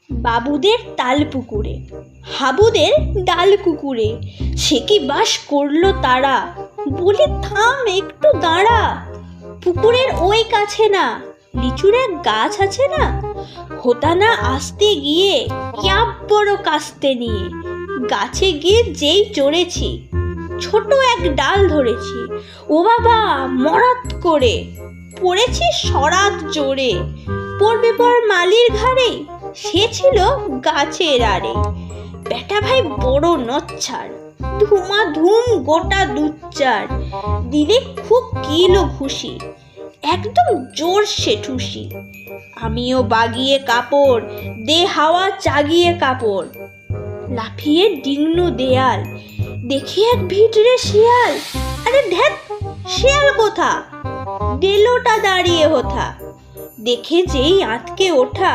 বাবুদের তাল পুকুরে, হাবুদের ডাল কুকুরে, সে কি বাস করলো তারা, বলে থাম একটু দাঁড়া। পুকুরের ওই কাছে না লিচুর এক গাছ আছে না, হোতানা আসতে গিয়ে ইয়াব বড় কাস্তে নিয়ে গাছে গিয়ে যেই চড়েছি, ছোট এক ডাল ধরেছি, ও বাবা মরাত করে পড়েছি সরাত জোরে। পড়বে পর মালির ঘাড়ে, সে ছিল গাছের আড়ে। বেটা ভাই বড় নচ্ছার, ধুমাধুম গোটা দুচ্চার, দিলে খুব কিলো খুশি, একদম জোর সে ঠুসি। আমিও বাগিয়ে কাপড়, দে হাওয়া চাগিয়ে কাপড়, লাফিয়ে ডিংনু দেয়াল, দেখি এক ভিতরে শিয়াল। আরে ধ্যাত, শিয়াল কোথা, ডেলোটা দাঁড়িয়ে হোথা, দেখে যেই আঁতকে ওঠা,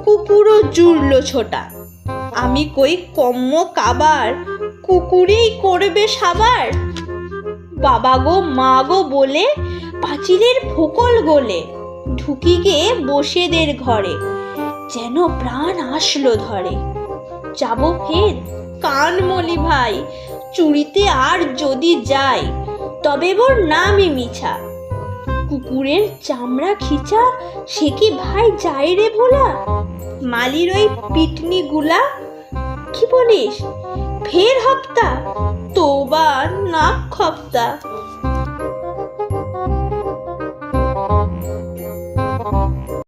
কুকুরও জুড়লো ছোটা। আমি কই কম্ম কাবার, কুকুরেই করবে সাবার। বাবা গো মা গো বলে পাঁচিলের ফোকল গলে ঢুকি গে বসেদের ঘরে, যেন প্রাণ আসলো ধরে। যাবো ফের কান মলি ভাই, চুরিতে আর যদি যাই, তবে মোর নামই মিছা। কুকুরের চামড়া খিচা, সে কি ভাই যায় রে ভোলা, মালির ওই পিটনি গুলা। কি বলিস ফের হপ্তা, তোবা নাক খপ্তা।